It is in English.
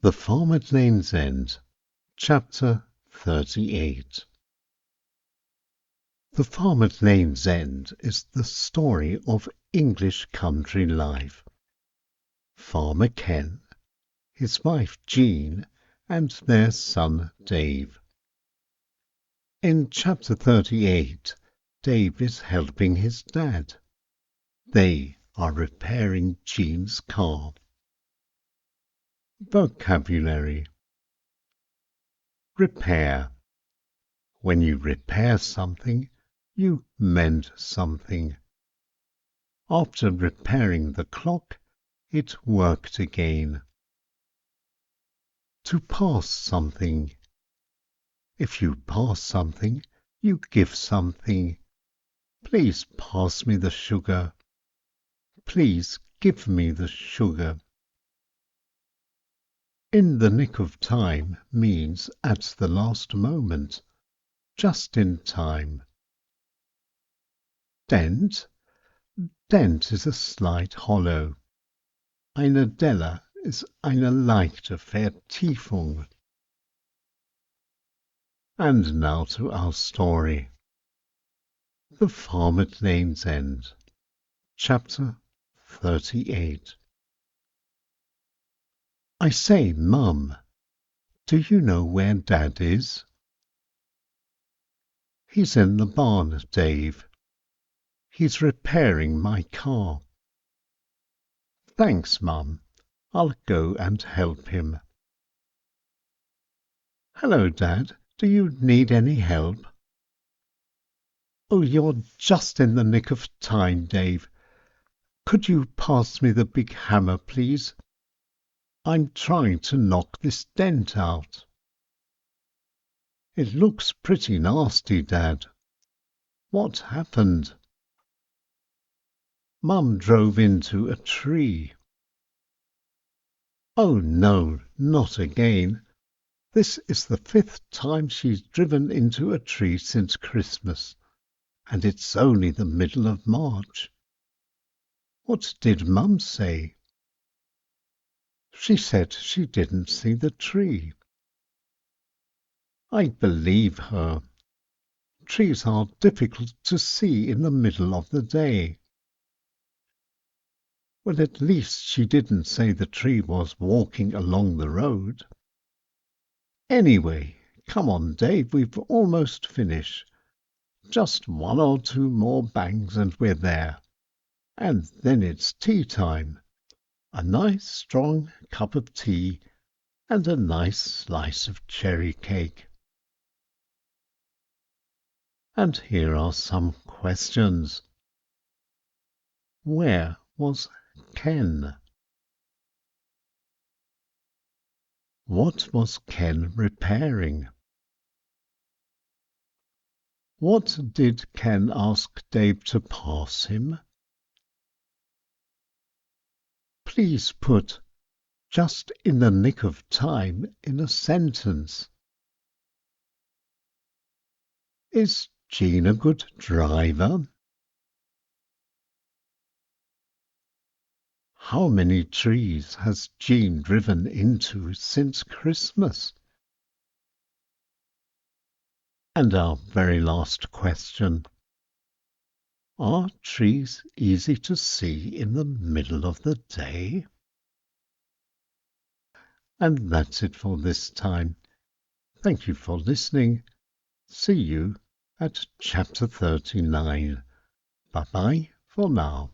The Farm at Lane's End, Chapter 38. The Farm at Lane's End is the story of English country life. Farmer Ken, his wife Jean, and their son Dave. In Chapter 38, Dave is helping his dad. They are repairing Jean's car. Vocabulary: repair. When you repair something, you mend something. After repairing the clock, it worked again. To pass something. If you pass something, you give something. Please pass me the sugar. Please give me the sugar. In the nick of time means at the last moment, just in time. Dent. Dent is a slight hollow. Eine Delle is eine leichte Vertiefung. And now to our story. The Farm at Lane's End, Chapter 38. I say, Mum, do you know where Dad is? He's in the barn, Dave. He's repairing my car. Thanks, Mum. I'll go and help him. Hello, Dad. Do you need any help? Oh, you're just in the nick of time, Dave. Could you pass me the big hammer, please? I'm trying to knock this dent out. It looks pretty nasty, Dad. What happened? Mum drove into a tree. Oh no, not again. This is the 5th time she's driven into a tree since Christmas, and it's only the middle of March. What did Mum say? She said she didn't see the tree. I believe her. Trees are difficult to see in the middle of the day. Well, at least she didn't say the tree was walking along the road. Anyway, come on, Dave, we've almost finished. Just 1 or 2 more bangs and we're there. And then it's tea time. A nice strong cup of tea and a nice slice of cherry cake. And here are some questions. Where was Ken? What was Ken repairing? What did Ken ask Dave to pass him? Please put "just in the nick of time" in a sentence. Is Jean a good driver? How many trees has Jean driven into since Christmas? And our very last question. Are trees easy to see in the middle of the day? And that's it for this time. Thank you for listening. See you at Chapter 39. Bye-bye for now.